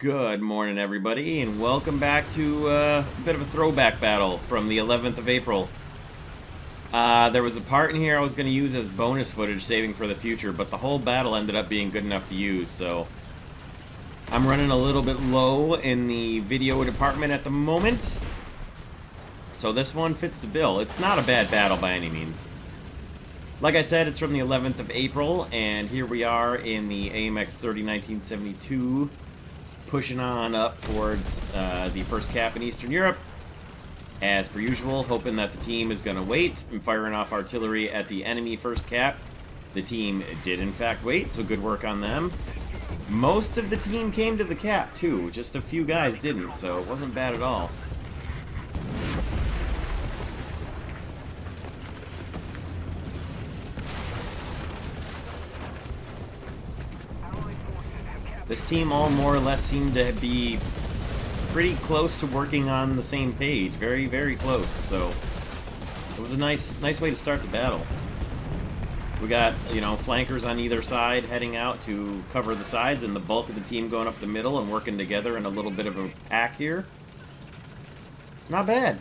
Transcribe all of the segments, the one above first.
Good morning, everybody, and welcome back to a bit of a throwback battle from the 11th of April. There was a part in here I was going to use as bonus footage, saving for the future, but the whole battle ended up being good enough to use, so I'm running a little bit low in the video department at the moment. So this one fits the bill. It's not a bad battle by any means. Like I said, it's from the 11th of April, and here we are in the AMX 30 1972. Pushing on up towards the first cap in Eastern Europe, as per usual, hoping that the team is going to wait and firing off artillery at the enemy first cap. The team did in fact wait, so good work on them. Most of the team came to the cap too, just a few guys didn't, so it wasn't bad at all. This team all more or less seemed to be pretty close to working on the same page. Very, very close. So it was a nice way to start the battle. We got, flankers on either side heading out to cover the sides, and the bulk of the team going up the middle and working together in a little bit of a pack here. Not bad.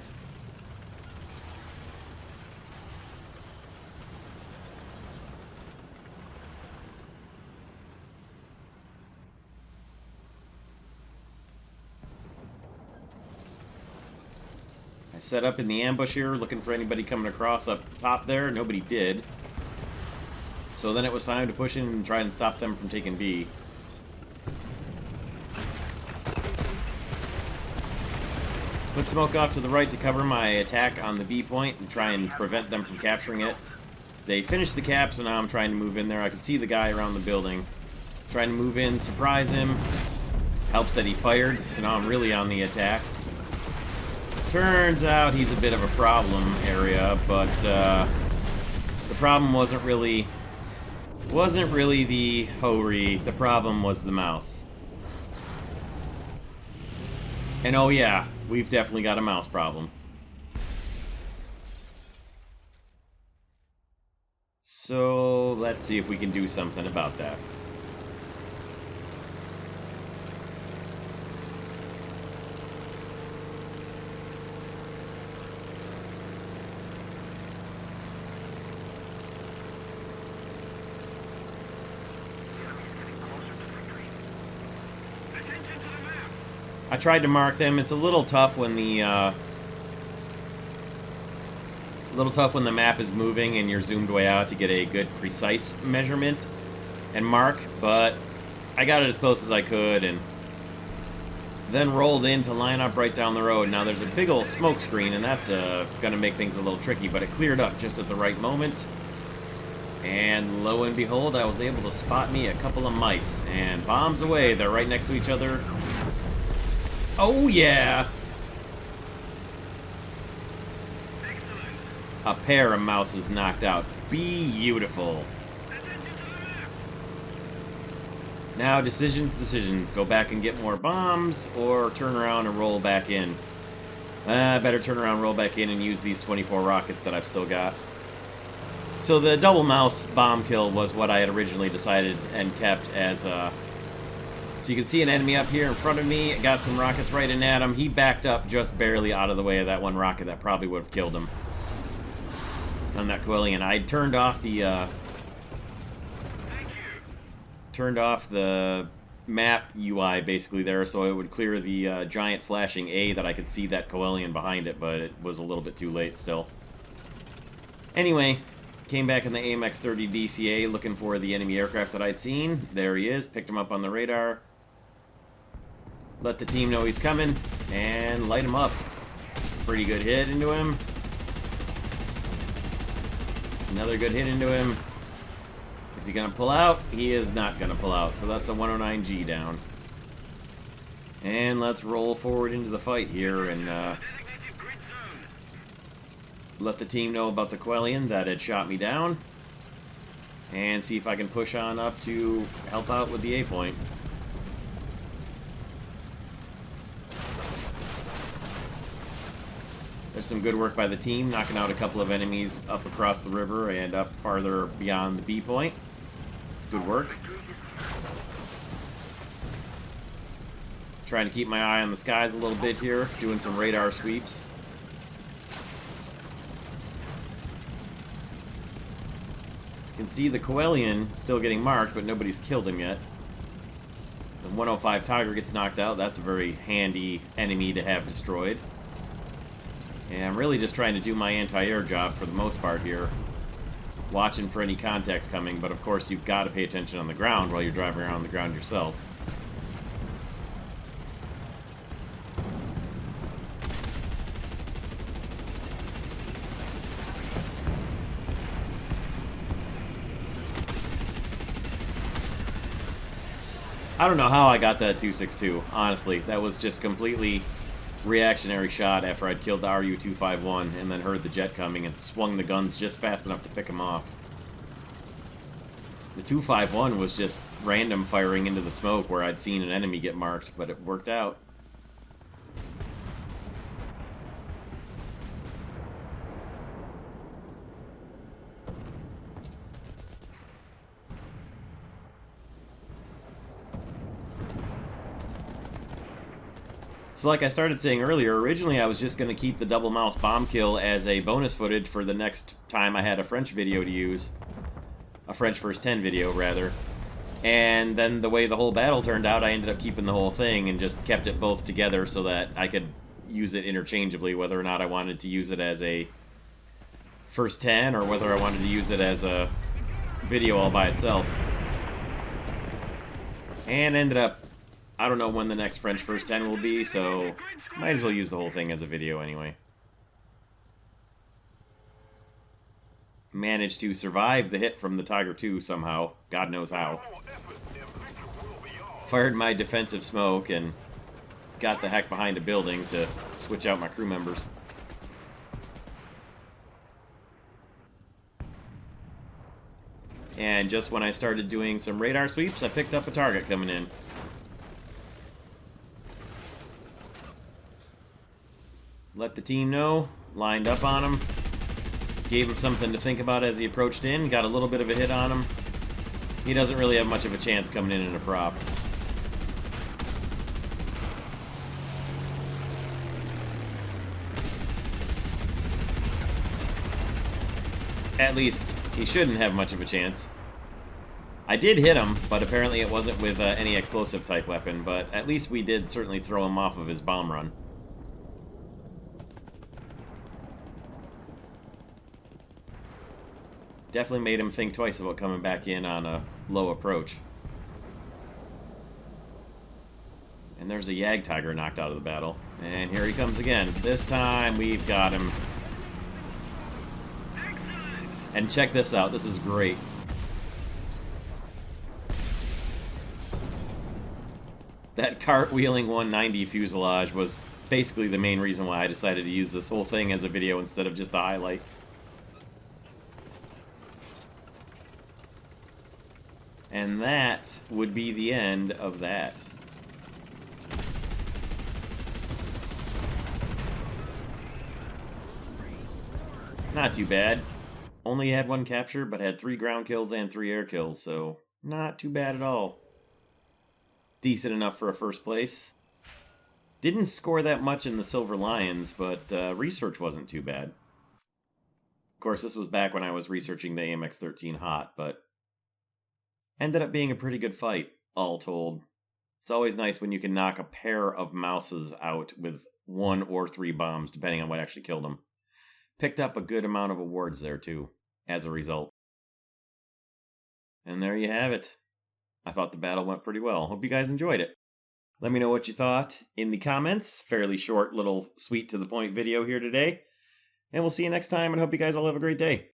Set up in the ambush here, looking for anybody coming across up top there. Nobody did. So then it was time to push in and try and stop them from taking B. Put smoke off to the right to cover my attack on the B point and try and prevent them from capturing it. They finished the cap, so now I'm trying to move in there. I can see the guy around the building. Trying to move in, surprise him. Helps that he fired, so now I'm really on the attack. Turns out he's a bit of a problem area, but the problem wasn't really the Hori. The problem was the mouse. And oh yeah, we've definitely got a mouse problem. So let's see if we can do something about that. I tried to mark them. It's a little tough when the map is moving and you're zoomed way out to get a good precise measurement and mark, but I got it as close as I could and then rolled in to line up right down the road. Now there's a big old smoke screen, and that's gonna make things a little tricky, but it cleared up just at the right moment. And lo and behold, I was able to spot me a couple of mice, and bombs away. They're right next to each other. Oh yeah! A pair of mouses knocked out. Beautiful. Now decisions. Go back and get more bombs, or turn around and roll back in. Better turn around, roll back in, and use these 24 rockets that I've still got. So the double mouse bomb kill was what I had originally decided and kept as So you can see an enemy up here in front of me. Got some rockets right in at him. He backed up just barely out of the way of that one rocket that probably would have killed him. On that Coelian. I turned off the map UI basically there, so it would clear the giant flashing A that I could see that Coelian behind it, but it was a little bit too late still. Anyway, came back in the AMX 30 DCA looking for the enemy aircraft that I'd seen. There he is. Picked him up on the radar. Let the team know he's coming, and light him up. Pretty good hit into him. Another good hit into him. Is he going to pull out? He is not going to pull out, so that's a 109G down. And let's roll forward into the fight here and let the team know about the Quellian that had shot me down. And see if I can push on up to help out with the A point. There's some good work by the team, knocking out a couple of enemies up across the river and up farther beyond the B point. It's good work. Trying to keep my eye on the skies a little bit here, doing some radar sweeps. You can see the Coelian still getting marked, but nobody's killed him yet. The 105 Tiger gets knocked out. That's a very handy enemy to have destroyed. And I'm really just trying to do my anti-air job for the most part here. Watching for any contacts coming, but of course you've got to pay attention on the ground while you're driving around the ground yourself. I don't know how I got that 262, honestly. That was just completely reactionary shot after I'd killed the RU-251 and then heard the jet coming and swung the guns just fast enough to pick him off. The 251 was just random firing into the smoke where I'd seen an enemy get marked, but it worked out. So like I started saying earlier, originally I was just going to keep the double mouse bomb kill as a bonus footage for the next time I had a French video to use. A French first 10 video, rather. And then the way the whole battle turned out, I ended up keeping the whole thing and just kept it both together so that I could use it interchangeably, whether or not I wanted to use it as a first 10 or whether I wanted to use it as a video all by itself. And ended up, I don't know when the next French first 10 will be, so might as well use the whole thing as a video anyway. Managed to survive the hit from the Tiger II somehow. God knows how. Fired my defensive smoke and got the heck behind a building to switch out my crew members. And just when I started doing some radar sweeps, I picked up a target coming in. Let the team know, lined up on him, gave him something to think about as he approached in, got a little bit of a hit on him. He doesn't really have much of a chance coming in a prop. At least, he shouldn't have much of a chance. I did hit him, but apparently it wasn't with any explosive type weapon, but at least we did certainly throw him off of his bomb run. Definitely made him think twice about coming back in on a low approach. And there's a Yag Tiger knocked out of the battle. And here he comes again. This time we've got him. And check this out. This is great. That cartwheeling 190 fuselage was basically the main reason why I decided to use this whole thing as a video instead of just a highlight. And that would be the end of that. Not too bad. Only had one capture, but had 3 ground kills and 3 air kills, so not too bad at all. Decent enough for a first place. Didn't score that much in the Silver Lions, but research wasn't too bad. Of course, this was back when I was researching the AMX-13 Hot, but ended up being a pretty good fight, all told. It's always nice when you can knock a pair of mouses out with 1 or 3 bombs, depending on what actually killed them. Picked up a good amount of awards there, too, as a result. And there you have it. I thought the battle went pretty well. Hope you guys enjoyed it. Let me know what you thought in the comments. Fairly short, little, sweet to the point video here today. And we'll see you next time, and hope you guys all have a great day.